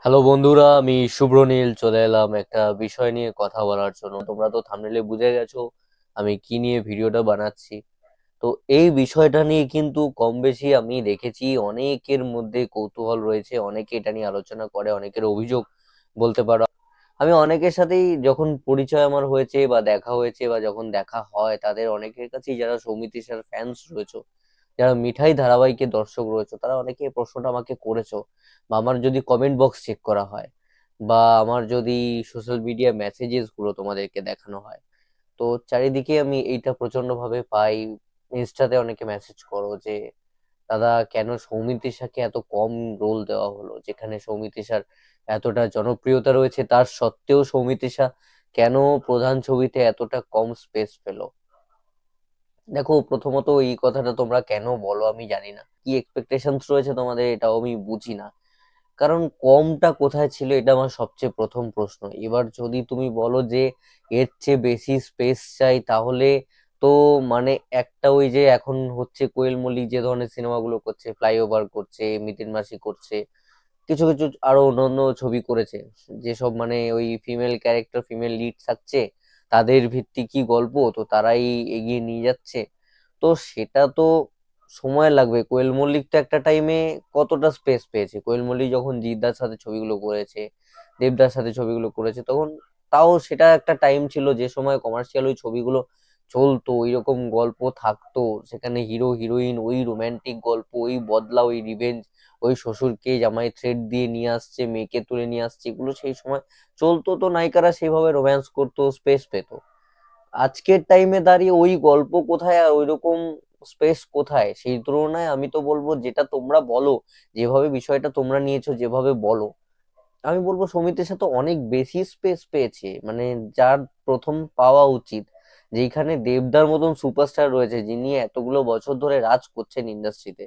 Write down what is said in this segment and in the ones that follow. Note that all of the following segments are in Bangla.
হ্যালো বন্ধুরা, আমি শুভ্রনীল চলে এলাম একটা বিষয় নিয়ে কথা বলার জন্য। তোমরা তো থাম্বনেলে বুঝে গেছো আমি কি নিয়ে ভিডিওটা বানাচ্ছি। তো এই বিষয়টা নিয়ে কিন্তু কম বেশি আমি দেখেছি অনেকের মধ্যে কৌতূহল রয়েছে, অনেকে এটা নিয়ে আলোচনা করে, অনেকের অভিযোগ বলতে পারো। আমি অনেকের সাথেই যখন পরিচয় আমার হয়েছে বা দেখা হয়েছে বা যখন দেখা হয়, তাদের অনেকের কাছেই যারা সৌমিত ঈশার ফ্যান্স রয়েছে, যারা মিঠাই ধারাবাহিকের দর্শক রয়েছে, তারা অনেকে এই প্রশ্নটা আমাকে করেছো। বা আমার যদি কমেন্ট বক্স চেক করা হয় বা আমার যদি সোশ্যাল মিডিয়া মেসেজেস গুলো তোমাদেরকে দেখানো হয়, তো চারিদিকে আমি এইটা প্রচন্ড ভাবে পাই। ইনস্টাতে অনেকে মেসেজ করো যে দাদা, কেন সৌমিত ঈশাকে এত কম রোল দেওয়া হলো, যেখানে সৌমিত ঈশার এতটা জনপ্রিয়তা রয়েছে তার সত্ত্বেও সৌমিত ঈশা কেন প্রধান ছবিতে এতটা কম স্পেস পেলো। দেখো, প্রথমত এই কথাটা তোমরা কেন বলো আমি জানি না, কি এক্সপেকটেশনস রয়েছে তোমাদের এটাও আমি বুঝি না। কারণ কমটা কোথায় ছিল, এটা আমার সবচেয়ে প্রথম প্রশ্ন। এবার যদি তুমি বলো যে এর চেয়ে বেশি স্পেস চাই, তাহলে তো মানে একটা ওই যে এখন হচ্ছে কোয়েল মল্লিক যে ধরনের সিনেমাগুলো করছে, ফ্লাইওভার করছে, মিতিন মাসি করছে, কিছু কিছু আরো অন্যান্য ছবি করেছে, যেসব মানে ওই ফিমেল ক্যারেক্টার, ফিমেল লিড থাকছে, তাদের ভিত্তিক গল্প, তো তারাই এগিয়ে নিয়ে যাচ্ছে। তো সেটা তো সময় লাগবে। কোয়েল মল্লিক তো একটা টাইমে কতটা স্পেস পেয়েছে, কোয়েল মল্লিক যখন জিদ্দার সাথে ছবিগুলো করেছে, দেবদার সাথে ছবিগুলো করেছে, তখন তাও সেটা একটা টাইম ছিল যে সময় কমার্শিয়াল ওই ছবিগুলো চলতো, ওইরকম গল্প থাকতো, সেখানে হিরো হিরোইন ওই রোমান্টিক গল্প, ওই বদলা, ওই রিভেঞ্জ, ওই শ্বশুরকে জামাই থ্রেড দিয়ে নিয়ে আসছে, মেয়েকে তুলে নিয়ে আসছে, এগুলো সেই সময় চলতো। তো নায়িকারা সেইভাবে রোম্যান্স করতো, স্পেস পেতো। আজকের টাইমে দাঁড়িয়ে ওই গল্প কোথায় আর ওইরকম স্পেস কোথায়? সেই তুলনায় আমি তো বলবো, যেটা তোমরা বলো, যেভাবে বিষয়টা তোমরা নিয়েছো, যেভাবে বলো, আমি বলবো সমিতের সাথে অনেক বেশি স্পেস পেয়েছে, মানে যার প্রথম পাওয়া উচিত। যেখানে দেবদার মতন সুপারস্টার রয়েছে, যিনি এতগুলো বছর ধরে রাজ করছেন ইন্ডাস্ট্রিতে,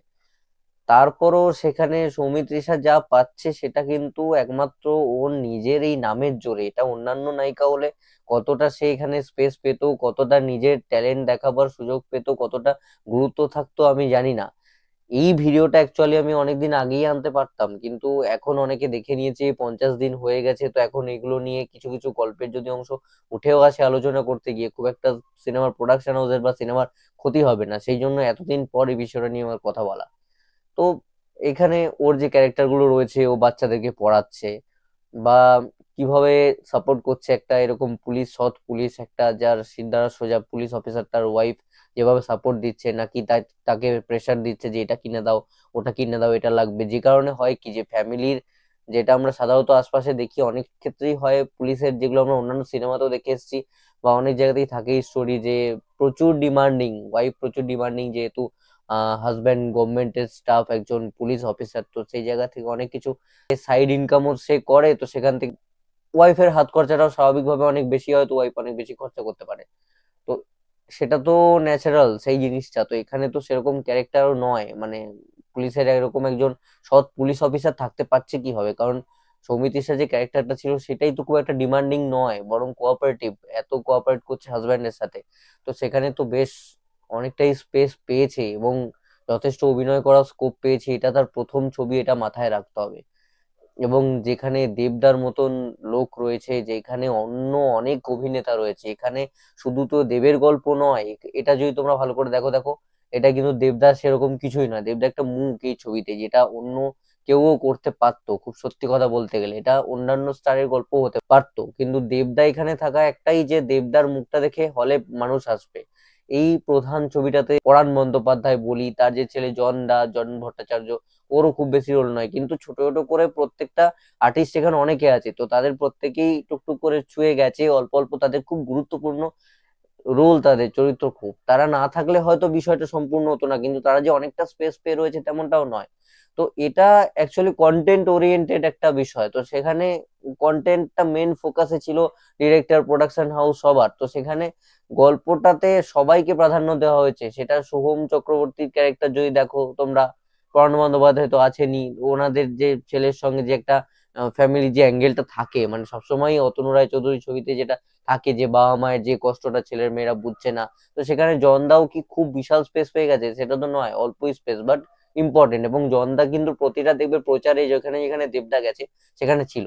তারপরও সেখানে সৌমিত রেশা যা পাচ্ছে সেটা কিন্তু একমাত্র ওর নিজের এই নামের জোরে। এটা অন্যান্য নায়িকা হলে কতটা সে এখানে স্পেস পেত, কতটা নিজের ট্যালেন্ট দেখাবার সুযোগ পেত, কতটা গুরুত্ব থাকতো আমি জানি না। এই ভিডিওটা অ্যাকচুয়ালি আমি অনেকদিন আগেই আনতে পারতাম, কিন্তু এখন অনেকে দেখে নিয়েছে, 50 দিন হয়ে গেছে, তো এখন এগুলো নিয়ে কিছু কিছু গল্পের যদি অংশ উঠেও আসে আলোচনা করতে গিয়ে, খুব একটা সিনেমার প্রোডাকশন হাউসের বা সিনেমার ক্ষতি হবে না, সেই জন্য এতদিন পর এই বিষয়টা নিয়ে আমার কথা বলা। তো এখানে ওর যে ক্যারেক্টার গুলো রয়েছে, ও বাচ্চাদেরকে পড়াচ্ছে বা কিভাবে সাপোর্ট করছে একটা এরকম পুলিশ, সৎ পুলিশ, একটা যার সিদ্ধারা সোজা পুলিশ অফিসার, তার ওয়াইফ যেভাবে সাপোর্ট দিচ্ছে, নাকি তাকে প্রেশার দিচ্ছে যে এটা কিনে দাও, ওটা কিনে দাও, এটা লাগবে, যে কারণে হয় কি যে ফ্যামিলির, যেটা আমরা সাধারণত আশপাশে দেখি অনেক ক্ষেত্রেই হয়, পুলিশের যেগুলো আমরা অন্যান্য সিনেমাতেও দেখে এসেছি বা অনেক জায়গাতেই থাকে স্টোরি, যে প্রচুর ডিমান্ডিং, ওয়াইফ প্রচুর ডিমান্ডিং, যেহেতু হাজব্যান্ড গভর্নমেন্টের স্টাফ, একজন পুলিশ অফিসার, তো সেই জায়গা থেকে অনেক কিছু সাইড ইনকামও সে করে, তো সেখান থেকে ওয়াইফের হাত খরচাটাও স্বাভাবিকভাবে অনেক বেশি হয়, তো ওয়াইফ অনেক বেশি খরচা করতে পারে। তো সেটা তো ন্যাচারাল সেই জিনিসটা, তো এখানে তো সেরকম ক্যারেক্টারও নয়, মানে পুলিশের এরকম একজন সৎ পুলিশ অফিসার থাকতে পারছে কি হবে, কারণ সৌমিত ঈশা যে ক্যারেক্টারটা ছিল সেটাই তো খুব একটা ডিমান্ডিং নয়, বরং কোঅপারেটিভ, এত কোঅপারেট করছে হাজব্যান্ডের সাথে। তো সেখানে তো বেশ অনেকটাই স্পেস পেয়েছে এবং যথেষ্ট অভিনয় করার স্কোপ পেয়েছে। এটা তার প্রথম ছবি, এটা মাথায় রাখতে হবে। এবং যেখানে দেবদার মতন লোক রয়েছে, যেখানে অন্য অনেক অভিনেতা রয়েছে, এখানে শুধু তো দেবের গল্প নয়, এটা যদি তোমরা ভালো করে দেখো, দেখো এটা কিন্তু দেবদার সেরকম কিছুই না, দেবদা একটা মুখ এই ছবিতে, যেটা অন্য কেউও করতে পারতো। খুব সত্যি কথা বলতে গেলে এটা অন্যান্য স্টারের গল্প হতে পারতো, কিন্তু দেবদা এখানে থাকা একটাই, যে দেবদার মুখটা দেখে হলে মানুষ আসবে। এই প্রধান ছবিটাতে পরাণ বন্দ্যোপাধ্যায় বলি, তার যে ছেলে জন দা, জন ভট্টাচার্য, ওরও খুব বেশি রোল নয়, কিন্তু ছোট ছোট করে প্রত্যেকটা আর্টিস্ট এখানে অনেকে আছে, তো তাদের প্রত্যেকেই টুকটুক করে ছুঁয়ে গেছে অল্প অল্প, তাদের খুব গুরুত্বপূর্ণ রোল, তাদের চরিত্র খুব, তারা না থাকলে হয়তো বিষয়টা সম্পূর্ণ হতো না, কিন্তু তারা যে অনেকটা স্পেস পেয়ে রয়েছে তেমনটাও নয়। তো এটা অ্যাকচুয়ালি কন্টেন্ট ওরিয়েন্টেড একটা বিষয়, তো সেখানে কন্টেন্টটা মেন ফোকাসে ছিল, ডিরেক্টর, প্রোডাকশন হাউস সবার, তো সেখানে গল্পটাতে সবাইকে প্রাধান্য দেওয়া হয়েছে। সেটা শুভম চক্রবর্তীর ক্যারেক্টার যদি দেখো তোমরা, পরাণ বন্দ্যোপাধ্যায় তো আছেনই, ওনাদের যে ছেলের সঙ্গে যে একটা ফ্যামিলি যে অ্যাঙ্গেলটা থাকে, মানে সবসময় অতনু রায় চৌধুরী ছবিতে যেটা থাকে, যে বাবা মায়ের যে কষ্টটা ছেলের মেয়েরা বুঝছে না, তো সেখানে জনদাও কি খুব বিশাল স্পেস পেয়ে গেছে? সেটা তো নয়, অল্পই স্পেস, বাট ইম্পর্টেন্ট, এবং জনদা কিন্তু প্রতিটা দেখবে প্রচারে যেখানে যেখানে দেবদা গেছে সেখানে ছিল।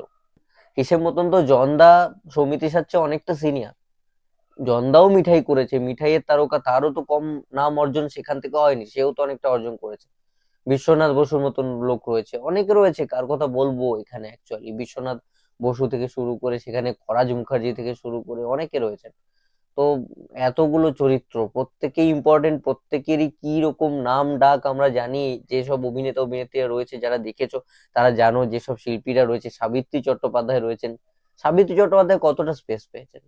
হিসেব মতন তো জনদা সৌমিত্রির সাথে অনেকটা সিনিয়র। জনদাও মিঠাই করেছে, মিঠাইয়ের তারকা, তারও তো কম নাম অর্জন সেখান থেকে হয়নি, সেও তো অনেকটা অর্জন করেছে। বিশ্বনাথ বসুর মতন লোক রয়েছে, অনেকে রয়েছে, কার কথা বলবো এখানে অ্যাকচুয়ালি। বিশ্বনাথ বসু থেকে শুরু করে সেখানে খরাজ মুখার্জি থেকে শুরু করে অনেকে রয়েছে। তো এতগুলো চরিত্র প্রত্যেকেই ইম্পর্টেন্ট, প্রত্যেকেরই কি রকম নাম ডাক আমরা জানি। যেসব অভিনেতা অভিনেত্রীরা রয়েছে যারা দেখেছো তারা জানো, যেসব শিল্পীরা রয়েছে, সাবিত্রী চট্টোপাধ্যায় রয়েছেন। সাবিত্রী চট্টোপাধ্যায় কতটা স্পেস পেয়েছেন?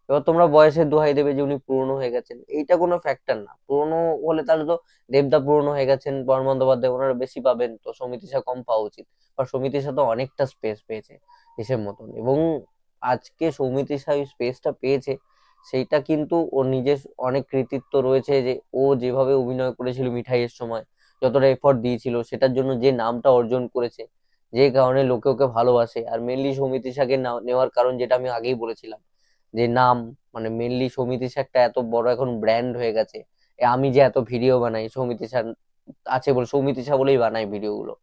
এবার তোমরা বয়সের দোহাই দেবে যে উনি পুরনো হয়ে গেছেন, এইটা কোনো ফ্যাক্টর না। পুরনো হলে তাহলে তো দেবদা পুরনো হয়ে গেছেন, বর্মা বন্দ্যোপাধ্যায় ওনারা বেশি পাবেন, তো সমিতিশা কম পাওয়া উচিত। বা সমিতিশা তো অনেকটা স্পেস পেয়েছে হিসেব মতন, এবং আজকে সৌমিত্রিষা ওই স্পেসটা পেয়েছে, সেইটা কিন্তু ওর নিজের অনেক কৃতিত্ব রয়েছে। যে ও যেভাবে অভিনয় করেছিল মিঠাইয়ের সময়, যতটা এফর্ট দিয়েছিল, সেটার জন্য যে নামটা অর্জন করেছে, যে কারণে লোকে ওকে ভালোবাসে। আর মেনলি সৌমিত্রিষাকে নেওয়ার কারণ যেটা আমি আগেই বলেছিলাম, যে নাম, মানে মেনলি সৌমিত্রিষা একটা এত বড় এখন ব্র্যান্ড হয়ে গেছে। আমি যে এত ভিডিও বানাই, সৌমিত্রিষা আছে বলে, সৌমিত্রিষা বলেই বানাই ভিডিও গুলো।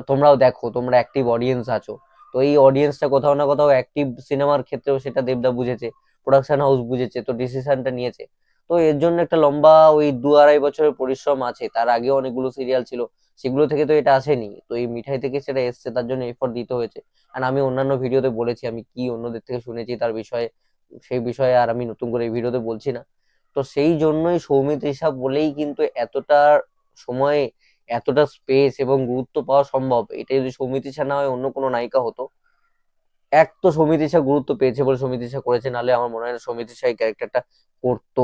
তোমরাও দেখো, তোমরা অ্যাক্টিভ অডিয়েন্স আছো। তো এই অডিয়েন্সটা কোথাও না কোথাও অ্যাক্টিভ সিনেমার ক্ষেত্রেও সেটা দেবদা বুঝেছে, প্রোডাকশন হাউস বুঝেছে, তো ডিসিশনটা নিয়েছে। তো এর জন্য একটা লম্বা ওই 2-2.5 বছরের পরিশ্রম আছে। তার আগে অনেকগুলো সিরিয়াল ছিল, সেগুলো থেকে তো এটা আসেনি, তো এই মিঠাই থেকে সেটা এসছে, তার জন্য এফোর্ট দিতে হয়েছে। আর আমি অন্যান্য ভিডিওতে বলেছি আমি কি অন্যদের থেকে শুনেছি তার বিষয়ে, সেই বিষয়ে আর আমি নতুন করে এই ভিডিওতে বলছি না। তো সেই জন্যই সৌমিত্রিষা বলেই কিন্তু এতটা সময়, এতটা স্পেস এবং গুরুত্ব পাওয়া সম্ভব। এটা যদি সৌমিত্রিষা না হয়, অন্য কোনো নায়িকা হতো, এক তো সৌমিত্রিষা গুরুত্ব পেয়েছে বলে সৌমিত্রিষা করেছে, নাহলে আমার মনে হয় না সৌমিত্রিষা এই ক্যারেক্টারটা করতো।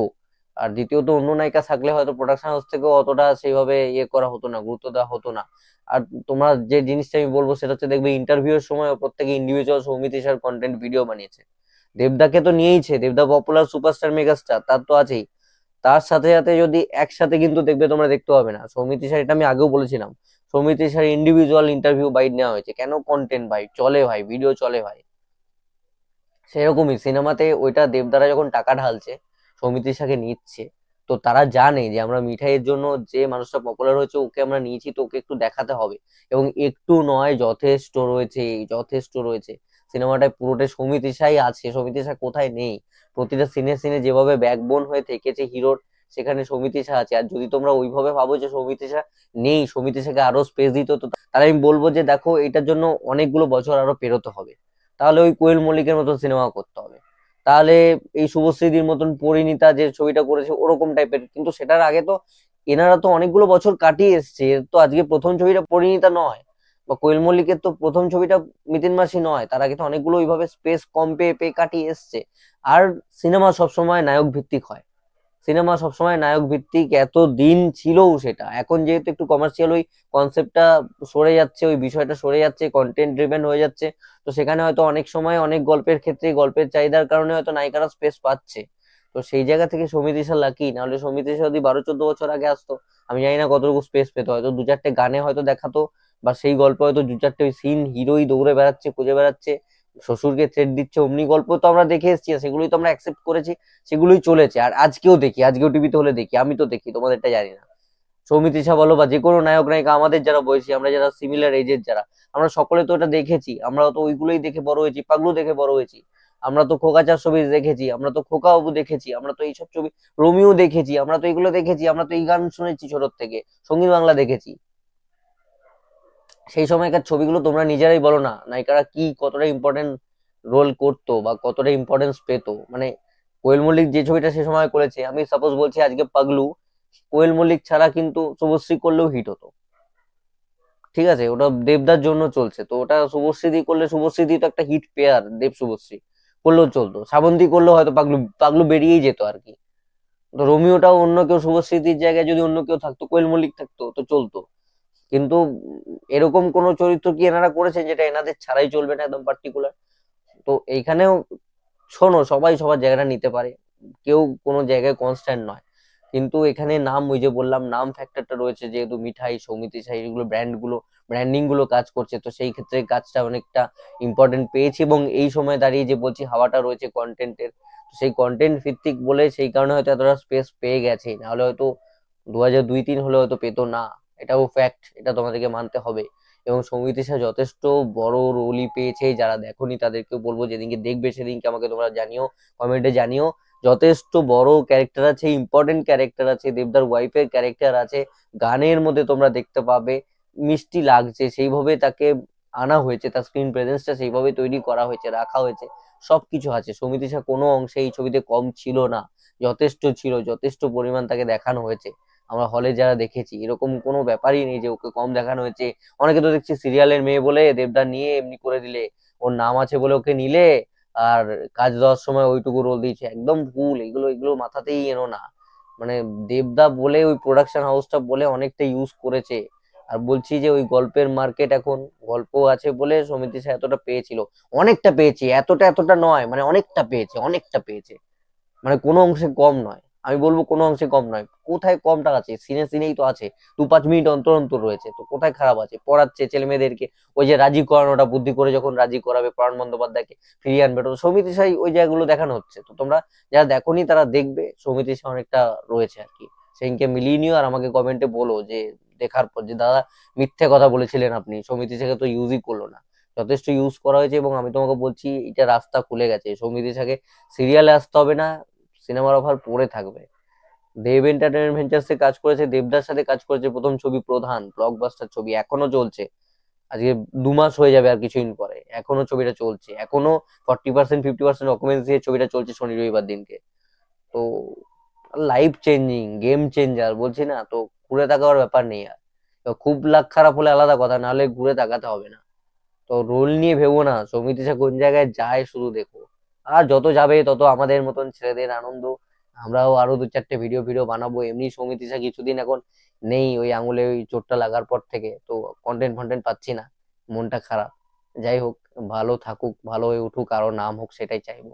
আর দ্বিতীয়ত, অন্য নায়িকা থাকলে হয়তো প্রোডাকশন হাউস থেকেও অতটা সেইভাবে ইয়ে করা হতো না, গুরুত্ব দেওয়া হতো না। আর তোমরা যে জিনিসটা আমি বলবো সেটা হচ্ছে, দেখবে ইন্টারভিউ এর সময় প্রত্যেকে ইন্ডিভিজুয়াল সৌমিত্রিষার কন্টেন্ট ভিডিও বানিয়েছে। দেবদাকে তো নিয়েইছে, দেবদা পপুলার সুপারস্টার মেগাস্টার, তার তো আছেই। তার সাথে সাথে যদি একসাথে কিন্তু দেখবে, তোমরা দেখতে পাবে না সৌমিত্রিষার, এটা আমি আগেও বলেছিলাম, সৌমিত্রিষার ইন্ডিভিজুয়াল ইন্টারভিউ বাইট নেওয়া হয়েছে। কেন? কন্টেন্ট ভাই চলে, ভাই ভিডিও চলে ভাই। সেরকমই সিনেমাতে ওইটা দেবদারা যখন টাকা ঢালছে, সৌমিত্রিষাকে নিচ্ছে, তো তারা জানে যে আমরা মিঠাইয়ের জন্য যে মানুষটা পপুলার হয়েছে ওকে আমরা নিয়েছি, তো ওকে একটু দেখাতে হবে। এবং একটু নয়, যথেষ্ট রয়েছে, যথেষ্ট রয়েছে। সিনেমাটায় পুরোটাই সৌমিত্রিষাই আছে, সৌমিত্রিষা কোথায় নেই? প্রতিটা সিনে সিনে যেভাবে ব্যাকবোন হয়ে থেকেছে হিরোর, সেখানে সৌমিত্রিষা আছে। আর যদি তোমরা ওইভাবে ভাবো যে সৌমিত্রিষা নেই, সৌমিত্রিষাকে আরো স্পেস দিত, তো তাহলে আমি বলবো যে দেখো, এটার জন্য অনেকগুলো বছর আরো পেরোতে হবে। তাহলে ওই কোয়েল মল্লিকের মতন সিনেমা করতে হবে। তাহলে এই শুভশ্রীদির মতন পরিণীতা যে ছবিটা করেছে ওরকম টাইপের, কিন্তু সেটার আগে তো এনারা তো অনেকগুলো বছর কাটিয়ে এসছে। এর তো আজকে প্রথম ছবিটা পরিণীতা নয়, বা কোয়েল মল্লিকের তো প্রথম ছবিটা মিতিন মাসি নয়, তার আগে তো অনেকগুলো ওইভাবে স্পেস কম পেয়ে পেয়ে কাটিয়ে এসছে। আর সিনেমা সবসময় নায়ক ভিত্তিক হয়, সিনেমা সবসময় নায়ক ভিত্তিক এত দিন ছিলও। সেটা এখন যেহেতু একটু কমার্শিয়াল, ওই কনসেপ্টটা সরে যাচ্ছে, ওই বিষয়টা সরে যাচ্ছে, কন্টেন্ট ড্রিভেন হয়ে যাচ্ছে। তো সেখানে হয়তো অনেক সময় অনেক গল্পের ক্ষেত্রে গল্পের চাহিদার কারণে হয়তো নায়িকারা স্পেস পাচ্ছে। তো সেই জায়গা থেকে সৌমিত্রিষা লাকি, নাহলে সৌমিত্রিষা যদি 12-14 বছর আগে আসতো, আমি জানি না কতটুকু স্পেস পেতো। হয়তো 2-4টে গানে হয়তো দেখাতো, বা সেই গল্পে হয়তো 2-4টে ওই সিন, হিরোই দৌড়ে বেড়াচ্ছে, খুঁজে বেড়াচ্ছে, শ্বশুরকে থ্রেট দিচ্ছে, অমনি গল্প তো আমরা দেখে এসেছি, আর সেগুলোই তো আমরা অ্যাকসেপ্ট করেছি, সেগুলোই চলেছে। আর আজকেও দেখি, আজকেও টিভিতে হলে দেখি, আমি তো দেখি, তোমাদেরটা জানি না। সৌমিত্রিষা বলো বা যে কোনো নায়ক নায়িকা, আমাদের যারা বয়সী, আমরা যারা সিমিলার এজের যারা, আমরা সকলে তো এটা দেখেছি। আমরা তো ওইগুলোই দেখে বড় হয়েছি, পাগলু দেখে বড় হয়েছি। আমরা তো খোকা চার ছবি দেখেছি, আমরা তো খোকা বাবু দেখেছি, আমরা তো এইসব ছবি, রোমিও দেখেছি, আমরা তো এগুলো দেখেছি, আমরা তো এই গান শুনেছি ছোট থেকে, সঙ্গীত বাংলা দেখেছি। সেই সময়কার ছবিগুলো তোমরা নিজেরাই বলো না, নায়িকারা কি কতটা ইম্পর্টেন্ট রোল করতো বা কতটা ইম্পর্টেন্স পেতো। মানে কোয়েল মল্লিক যে ছবিটা সে সময় করেছে, আমি সাপোজ বলছি আজকে পাগলু, কোয়েল মল্লিক ছাড়া কিন্তু শুভশ্রী করলেও হিট হতো। ঠিক আছে, ওটা দেবদার জন্য চলছে, তো ওটা শুভশ্রী দি করলে, শুভশ্রী দি তো একটা হিট পেয়ার, দেব শুভশ্রী করলেও চলতো, শ্রাবন্তী করলেও হয়তো পাগলু পাগলু বেরিয়েই যেত আর কি। তো রোমিওটাও অন্য কেউ, শুভশ্রীদির জায়গায় যদি অন্য কেউ থাকতো, কোয়েল মল্লিক থাকতো, তো চলতো। কিন্তু এরকম কোন চরিত্র কি এনারা করেছেন যেটা এনাদের ছাড়াই চলবে না একদম পার্টিকুলার? তো এইখানেও শোনো, সবাই সবার জায়গাটা নিতে পারে, কেউ কোনো জায়গায় কনস্ট্যান্ট নয়। কিন্তু এখানে নাম, ওই যে বললাম, নাম ফ্যাক্টরটা রয়েছে, যেহেতু মিঠাই, সৌমিত্রিষা, এগুলো ব্র্যান্ড গুলো, ব্র্যান্ডিং গুলো কাজ করছে, তো সেই ক্ষেত্রে কাজটা অনেকটা ইম্পর্টেন্ট পেয়েছে। এবং এই সময় দাঁড়িয়ে যে বলছি, হাওয়াটা রয়েছে কন্টেন্টের, সেই কন্টেন্ট ভিত্তিক বলে সেই কারণে হয়তো এতটা স্পেস পেয়ে গেছে, নাহলে হয়তো 2002-03 হলে হয়তো পেতো না। এটাও ফ্যাক্ট, এটা তোমাদেরকে মানতে হবে। এবং সৌমিত্রিষা যথেষ্ট বড় রোলই পেয়েছে, যারা দেখোনি তাদেরকেও বলবো যেদিনকে দেখবে সেদিনকে আমাকে তোমরা জানিও, কমেন্টে জানিও। যথেষ্ট বড় ক্যারেক্টার আছে, ইম্পর্টেন্ট ক্যারেক্টার আছে, দেবদার ওয়াইফের ক্যারেক্টার আছে, গানের মধ্যে তোমরা দেখতে পাবে। মিষ্টি লাগছে সেইভাবে তাকে আনা হয়েছে, তার স্ক্রিন প্রেজেন্সটা সেইভাবে তৈরি করা হয়েছে, রাখা হয়েছে, সবকিছু আছে। সৌমিত্রিষা কোনো অংশে এই ছবিতে কম ছিল না, যথেষ্ট ছিল, যথেষ্ট পরিমাণ তাকে দেখানো হয়েছে। আমরা হলে যারা দেখেছি এরকম কোনো ব্যাপারই নেই যে ওকে কম দেখানো হয়েছে। অনেকে তো দেখছি সিরিয়ালের মেয়ে বলে দেবদা নিয়ে এমনি করে দিলে, ওর নাম আছে বলে ওকে নিলে, আর কাজ দেওয়ার সময় ওইটুকু রোল দিয়েছে, একদম ভুল। এগুলো এগুলো মাথাতেই এনো না। মানে দেবদা বলে ওই প্রোডাকশন হাউসটা বলে অনেকটা ইউজ করেছে। আর বলছি যে ওই গল্পের মার্কেট এখন, গল্প আছে বলে সমিতি সে এতটা পেয়েছিল, অনেকটা পেয়েছে, এতটা এতটা নয়, মানে অনেকটা পেয়েছে, অনেকটা পেয়েছে, মানে কোনো অংশে কম নয়। আমি বলবো কোনো অংশে কম নয়। কোথায় কমটা আছে? সিনে সিনেই তো আছে, 2-5 মিনিট অন্তর অন্তর রয়েছে, তো কোথায় খারাপ আছে? পড়াচ্ছে ছেলে মেয়েদেরকে, ওই যে রাজি করানোটা, বুদ্ধি করে যখন রাজি করাবে পরাণ বন্দ্যোপাধ্যায়কে ফিরিয়ে আনবে, তো সমিতি সাই ওই জায়গাগুলো দেখানো হচ্ছে। তো তোমরা যারা দেখোনি তারা দেখবে, সমিতি সাই অনেকটা রয়েছে আর কি। সেদিনকে মিলিয়ে নিও আর আমাকে কমেন্টে বলো যে দেখার পর যে দাদা মিথ্যে কথা বলেছিলেন আপনি, সমিতি সাকে তো ইউজই করলো না। যথেষ্ট ইউজ করা হয়েছে, এবং আমি তোমাকে বলছি এটা রাস্তা খুলে গেছে, সৌমিত্র সাকে সিরিয়ালে আসতে হবে না, সিনেমার অফার পড়ে থাকবে। দেব এন্টারটেনমেন্ট ভেঞ্চার্সে কাজ করেছে, দেবদার সাথে কাজ করেছে, প্রথম ছবি, প্রধান ব্লকবাস্টার ছবি, এখনো চলছে। আজকে 2 মাস হয়ে যাবে আর কিছুদিন পরে, এখনো ছবিটা চলছে, এখনো 40% 50% অকুমেন্সি দিয়ে ছবিটা চলছে শনি রবিবার দিনকে। তো লাইফ চেঞ্জিং, গেম চেঞ্জার বলছি না, তো ঘুরে তাকাবার ব্যাপার নেই আর। তো খুব লাখ খারাপ হলে আলাদা কথা, নাহলে ঘুরে তাকাতে হবে না। তো রোল নিয়ে ভেবো না, সৌমিত্রিষা কোন জায়গায় যায় শুধু দেখো। আর যত যাবে তত আমাদের মতন ছেলেদের আনন্দ, আমরাও আরো 2-4টে ভিডিও ভিডিও বানাবো। এমনি সৌমিত্রিষা কিছুদিন এখন নেই, ওই আঙুলে ওই চোটটা লাগার পর থেকে তো কন্টেন্ট ফন্টেন্ট পাচ্ছি না, মনটা খারাপ। যাই হোক, ভালো থাকুক, ভালো হয়ে উঠুক, আরো নাম হোক, সেটাই চাইবো।